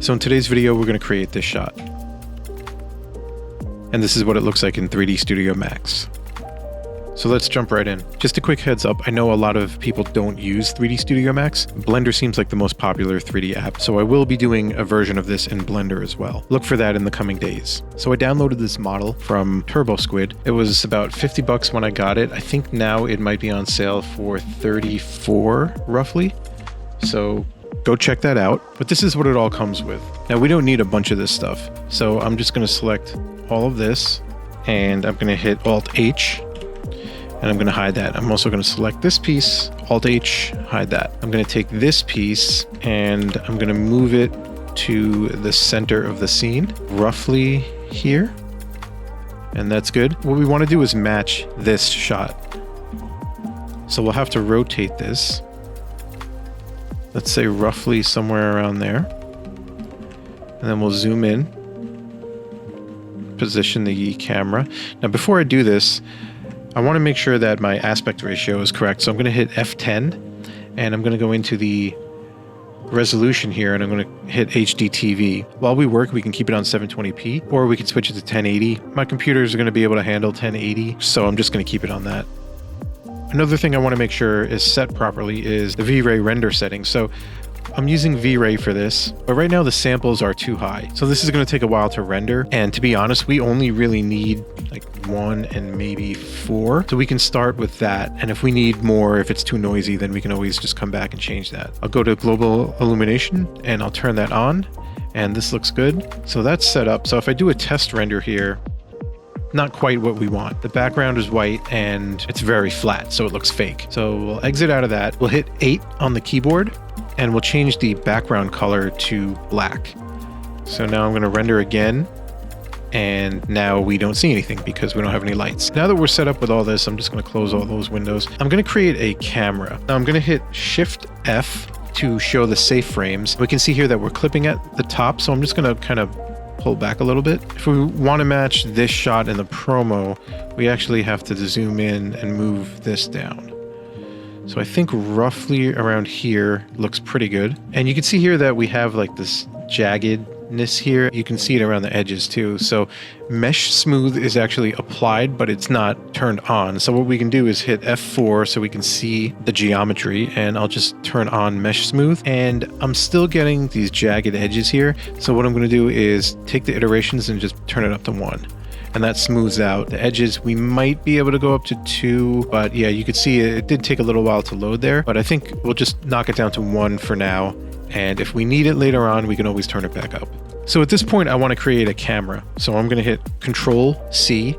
So in today's video, we're going to create this shot. And this is what it looks like in 3D Studio Max. So let's jump right in. Just a quick heads up, I know a lot of people don't use 3D Studio Max. Blender seems like the most popular 3D app, so I will be doing a version of this in Blender as well. Look for that in the coming days. So I downloaded this model from TurboSquid. It was about 50 bucks when I got it. I think now it might be on sale for 34 roughly. So go check that out. But this is what it all comes with. Now we don't need a bunch of this stuff. So I'm just gonna select all of this and I'm gonna hit Alt-H. And I'm going to hide that. I'm also going to select this piece, Alt-H, hide that. I'm going to take this piece and I'm going to move it to the center of the scene, roughly here. And that's good. What we want to do is match this shot. So we'll have to rotate this. Let's say roughly somewhere around there. And then we'll zoom in, position the camera. Now before I do this, I want to make sure that my aspect ratio is correct. So I'm going to hit F10 and I'm going to go into the resolution here and I'm going to hit HD TV. While we work, we can keep it on 720p or we can switch it to 1080. My computers are going to be able to handle 1080, so I'm just going to keep it on that. Another thing I want to make sure is set properly is the V-Ray render setting. So I'm using V-Ray for this, but right now the samples are too high. So this is going to take a while to render. And to be honest, we only really need like 1 and maybe 4. So we can start with that. And if we need more, if it's too noisy, then we can always just come back and change that. I'll go to global illumination and I'll turn that on. And this looks good. So that's set up. So if I do a test render here, not quite what we want. The background is white and it's very flat, so it looks fake. So we'll exit out of that. We'll hit 8 on the keyboard and we'll change the background color to black. So now I'm going to render again. And now we don't see anything because we don't have any lights. Now that we're set up with all this, I'm just going to close all those windows. I'm going to create a camera. Now I'm going to hit Shift F to show the safe frames. We can see here that we're clipping at the top. So I'm just going to kind of pull back a little bit. If we want to match this shot in the promo, we actually have to zoom in and move this down. So I think roughly around here looks pretty good. And you can see here that we have like this jaggedness here. You can see it around the edges too. So mesh smooth is actually applied, but it's not turned on. So what we can do is hit F4 so we can see the geometry, and I'll just turn on mesh smooth. And I'm still getting these jagged edges here. So what I'm going to do is take the iterations and just turn it up to 1. And that smooths out the edges. We might be able to go up to 2, but yeah, you could see it did take a little while to load there, but I think we'll just knock it down to 1 for now. And if we need it later on, we can always turn it back up. So at this point, I want to create a camera. So I'm going to hit Control C,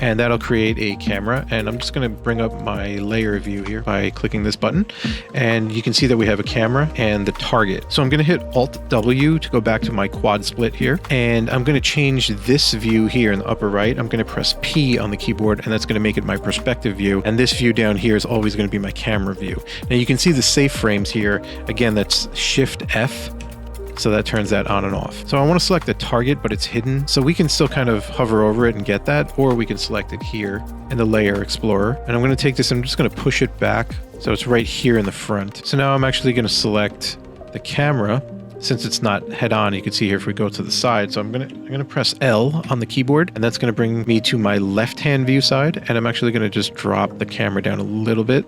and that'll create a camera. And I'm just going to bring up my layer view here by clicking this button. And you can see that we have a camera and the target. So I'm going to hit Alt W to go back to my quad split here. And I'm going to change this view here in the upper right. I'm going to press P on the keyboard, and that's going to make it my perspective view. And this view down here is always going to be my camera view. Now you can see the safe frames here. Again, that's Shift F. So that turns that on and off. So I want to select the target, but it's hidden. So we can still kind of hover over it and get that, or we can select it here in the layer explorer. And I'm going to take this and I'm just going to push it back. So it's right here in the front. So now I'm actually going to select the camera. Since it's not head on, you can see here if we go to the side. So I'm going to press L on the keyboard, and that's going to bring me to my left-hand view side. And I'm actually going to just drop the camera down a little bit.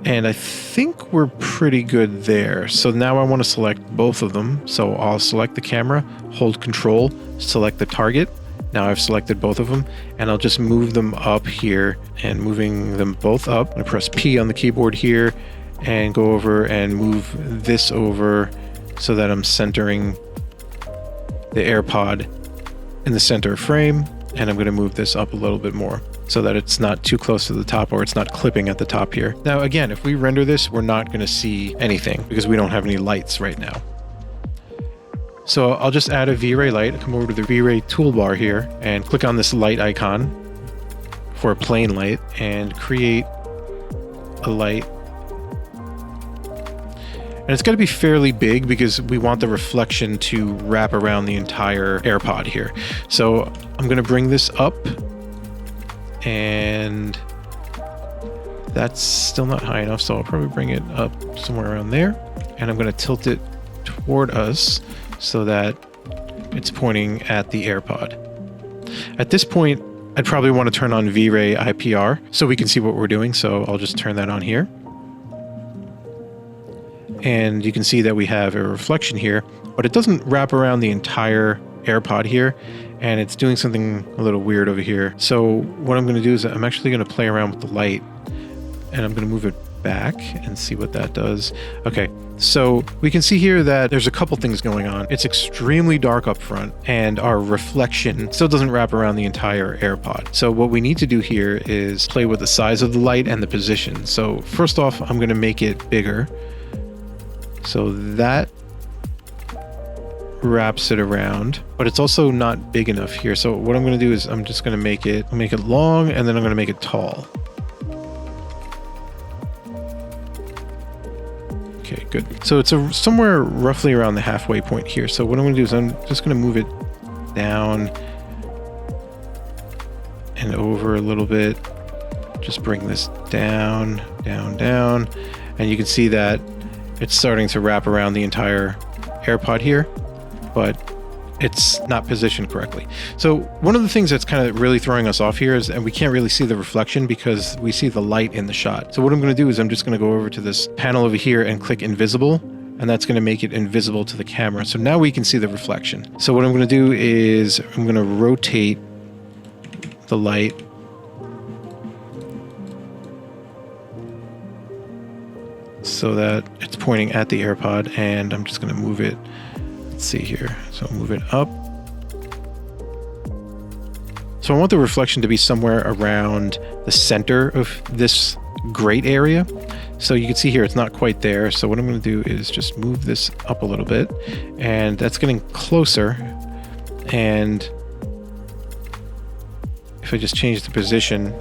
And I think we're pretty good there. So now I want to select both of them. So I'll select the camera, hold Control, select the target. Now I've selected both of them, and I'll just move them up here, and moving them both up. I'm going to press P on the keyboard here and go over and move this over so that I'm centering the AirPod in the center frame. And I'm going to move this up a little bit more so that it's not too close to the top, or it's not clipping at the top here. Now, again, if we render this, we're not going to see anything because we don't have any lights right now. So I'll just add a V-Ray light, come over to the V-Ray toolbar here and click on this light icon for a plane light and create a light. And it's got to be fairly big because we want the reflection to wrap around the entire AirPod here. So I'm going to bring this up, and that's still not high enough, so I'll probably bring it up somewhere around there. and I'm going to tilt it toward us so that it's pointing at the AirPod. At this point, I'd probably want to turn on V-Ray IPR so we can see what we're doing. So I'll just turn that on here. And you can see that we have a reflection here, but it doesn't wrap around the entire AirPod here. And it's doing something a little weird over here. So what I'm going to do is I'm actually going to play around with the light, and I'm going to move it back and see what that does. Okay, so we can see here that there's a couple things going on. It's extremely dark up front, and our reflection still doesn't wrap around the entire AirPod. So what we need to do here is play with the size of the light and the position. So first off, I'm going to make it bigger. So that wraps it around, but it's also not big enough here. So what I'm going to do is I'm just going to make it long, and then I'm going to make it tall. Okay, good. So it's somewhere roughly around the halfway point here. So what I'm going to do is I'm just going to move it down and over a little bit. Just bring this down, down, down. And you can see that it's starting to wrap around the entire AirPod here, but it's not positioned correctly. So one of the things that's kind of really throwing us off here is, and we can't really see the reflection because we see the light in the shot. So what I'm going to do is I'm just going to go over to this panel over here and click invisible, and that's going to make it invisible to the camera. So now we can see the reflection. So what I'm going to do is I'm going to rotate the light so that it's pointing at the AirPod, and I'm just going to move it. Let's see here. So I'll move it up. So I want the reflection to be somewhere around the center of this grate area. So you can see here, it's not quite there. So what I'm going to do is just move this up a little bit, and that's getting closer. And if I just change the position,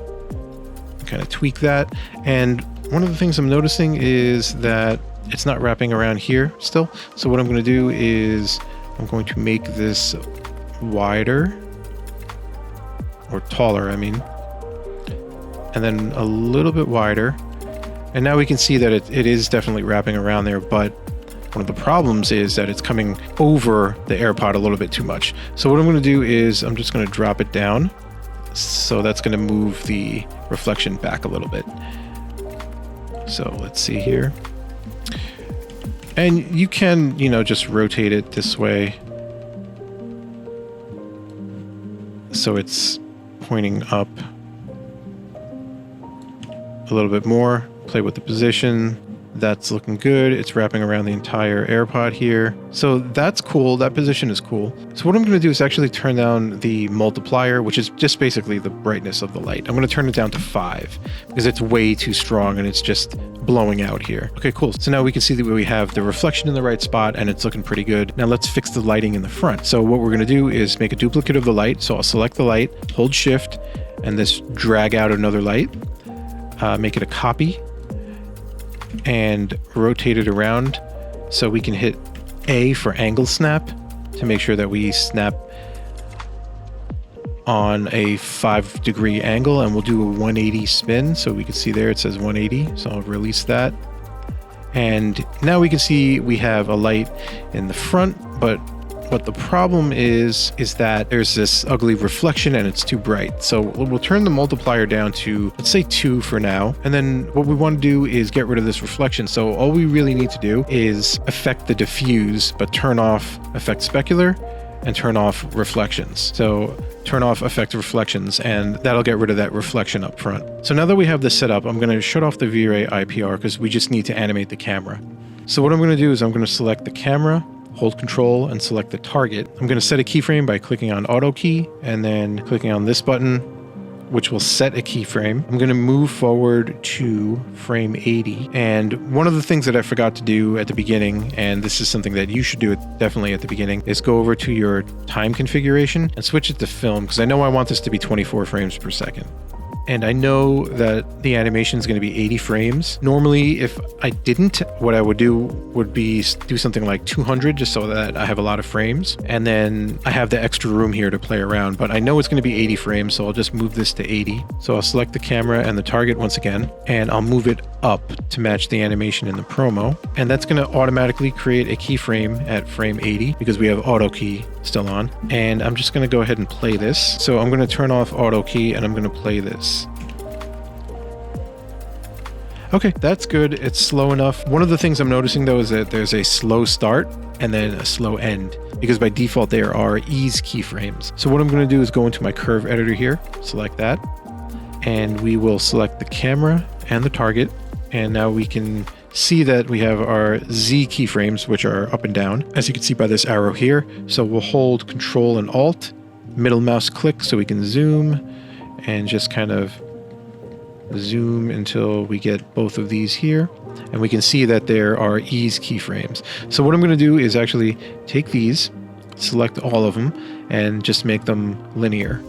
kind of tweak that. And one of the things I'm noticing is that it's not wrapping around here still. So what I'm going to do is I'm going to make this wider, or taller, I mean, and then a little bit wider. And now we can see that it is definitely wrapping around there, but one of the problems is that it's coming over the AirPod a little bit too much. So what I'm going to do is I'm just going to drop it down. So that's going to move the reflection back a little bit. So let's see here. And you can, just rotate it this way so it's pointing up a little bit more. Play with the position. That's looking good. It's wrapping around the entire AirPod here. So that's cool. That position is cool. So what I'm going to do is actually turn down the multiplier, which is just basically the brightness of the light. I'm going to turn it down to 5 because it's way too strong and it's just blowing out here. Okay, cool. So now we can see that we have the reflection in the right spot and it's looking pretty good. Now let's fix the lighting in the front. So what we're going to do is make a duplicate of the light. So I'll select the light, hold shift, and this drag out another light, make it a copy, and rotate it around so we can hit A for angle snap to make sure that we snap on a 5-degree angle, and we'll do a 180 spin. So we can see there it says 180. So I'll release that. And now we can see we have a light in the front, but what the problem is that there's this ugly reflection and it's too bright. So we'll turn the multiplier down to, let's say 2 for now. And then what we want to do is get rid of this reflection. So all we really need to do is affect the diffuse, but turn off affect specular and turn off reflections. So turn off affect reflections, and that'll get rid of that reflection up front. So now that we have this set up, I'm going to shut off the V-Ray IPR because we just need to animate the camera. So what I'm going to do is I'm going to select the camera, hold Control, and select the target. I'm going to set a keyframe by clicking on Auto Key and then clicking on this button, which will set a keyframe. I'm going to move forward to frame 80. And one of the things that I forgot to do at the beginning, and this is something that you should do definitely at the beginning, is go over to your time configuration and switch it to film, because I know I want this to be 24 frames per second. And I know that the animation is going to be 80 frames. Normally, if I didn't, what I would do would be do something like 200 just so that I have a lot of frames. And then I have the extra room here to play around. But I know it's going to be 80 frames, so I'll just move this to 80. So I'll select the camera and the target once again, and I'll move it up to match the animation in the promo. And that's going to automatically create a keyframe at frame 80 because we have auto key still on. And I'm just going to go ahead and play this. So I'm going to turn off auto key and I'm going to play this. Okay, that's good. It's slow enough. One of the things I'm noticing though is that there's a slow start and then a slow end, because by default there are ease keyframes. So what I'm going to do is go into my curve editor here, select that, and we will select the camera and the target. And now we can see that we have our Z keyframes, which are up and down, as you can see by this arrow here. So we'll hold Control and Alt, middle mouse click so we can zoom, and just kind of zoom until we get both of these here. And we can see that there are ease keyframes. So what I'm going to do is actually take these, select all of them, and just make them linear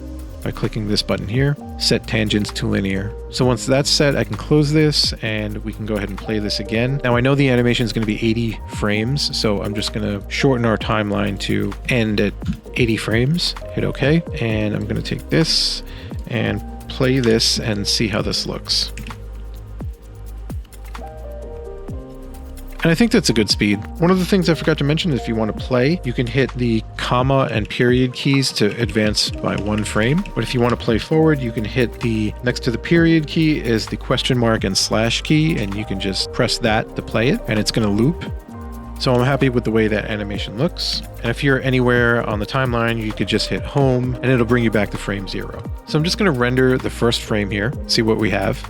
by clicking this button here, set tangents to linear. So once that's set, I can close this and we can go ahead and play this again. Now I know the animation is going to be 80 frames, so I'm just going to shorten our timeline to end at 80 frames, hit OK, and I'm going to take this and play this and see how this looks. And I think that's a good speed. One of the things I forgot to mention is if you want to play, you can hit the comma and period keys to advance by 1 frame. But if you want to play forward, you can hit the next to the period key is the question mark and slash key, and you can just press that to play it, and it's going to loop. So I'm happy with the way that animation looks. And if you're anywhere on the timeline, you could just hit home and it'll bring you back to frame 0. So I'm just going to render the first frame here, see what we have.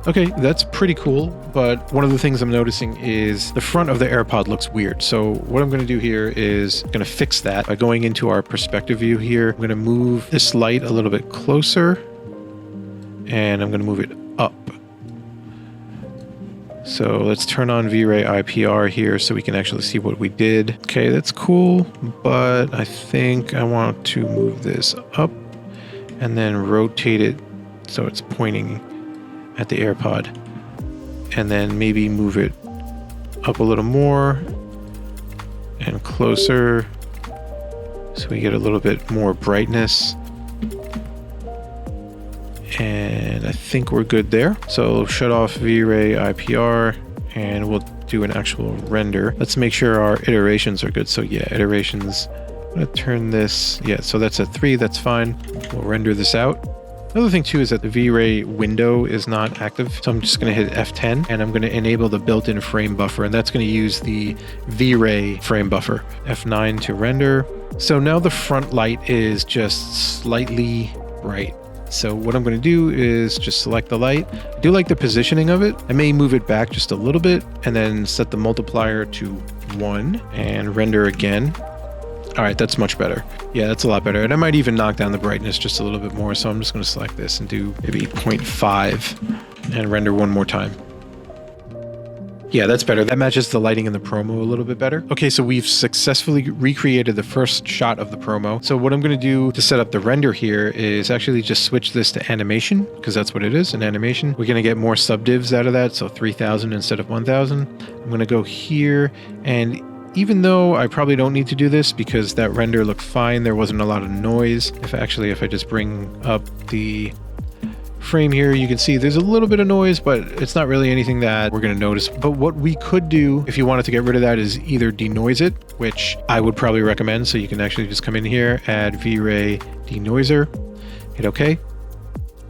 Okay, that's pretty cool, but one of the things I'm noticing is the front of the AirPod looks weird. So what I'm going to do here is I'm going to fix that by going into our perspective view here. I'm going to move this light a little bit closer, and I'm going to move it up. So let's turn on V-Ray IPR here so we can actually see what we did. Okay, that's cool, but I think I want to move this up and then rotate it so it's pointing at the AirPod, and then maybe move it up a little more and closer so we get a little bit more brightness. And I think we're good there. So shut off V-Ray IPR and we'll do an actual render. Let's make sure our iterations are good. So yeah, iterations, I'm gonna turn this, yeah, so that's a 3, that's fine. We'll render this out. Another thing too is that the V-Ray window is not active. So I'm just gonna hit F10 and I'm gonna enable the built-in frame buffer, and that's gonna use the V-Ray frame buffer. F9 to render. So now the front light is just slightly bright. So what I'm going to do is just select the light. I do like the positioning of it. I may move it back just a little bit and then set the multiplier to 1 and render again. All right, that's much better. Yeah, that's a lot better. And I might even knock down the brightness just a little bit more. So I'm just going to select this and do maybe 0.5 and render one more time. Yeah, that's better. That matches the lighting in the promo a little bit better. Okay, so we've successfully recreated the first shot of the promo. So what I'm going to do to set up the render here is actually just switch this to animation, because that's what it is, an animation. We're going to get more subdivs out of that, so 3000 instead of 1000. I'm going to go here, and even though I probably don't need to do this because that render looked fine, there wasn't a lot of noise. If I just bring up the frame here, you can see there's a little bit of noise, but it's not really anything that we're going to notice. But what we could do if you wanted to get rid of that is either denoise it, which I would probably recommend. So you can actually just come in here, add V-Ray denoiser, hit OK.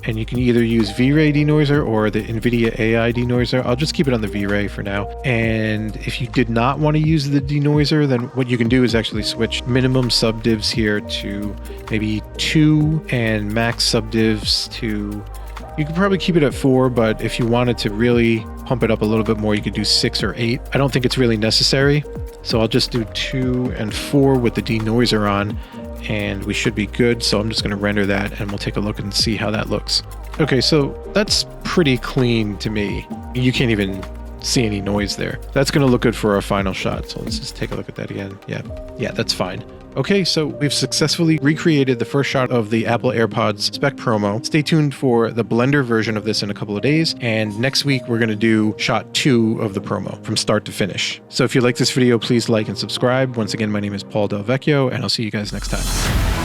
And you can either use V-Ray denoiser or the NVIDIA AI denoiser. I'll just keep it on the V-Ray for now. And if you did not want to use the denoiser, then what you can do is actually switch minimum subdivs here to maybe 2 and max subdivs to, you could probably keep it at 4, but if you wanted to really pump it up a little bit more, you could do 6 or 8. I don't think it's really necessary. So I'll just do 2 and 4 with the denoiser on, and we should be good. So I'm just going to render that and we'll take a look and see how that looks. Okay, so that's pretty clean to me. You can't even see any noise there. That's going to look good for our final shot. So let's just take a look at that again. Yeah, that's fine. Okay, so we've successfully recreated the first shot of the Apple AirPods Spec promo. Stay tuned for the Blender version of this in a couple of days. And next week, we're going to do shot 2 of the promo from start to finish. So if you like this video, please like and subscribe. Once again, my name is Paul Del Vecchio, and I'll see you guys next time.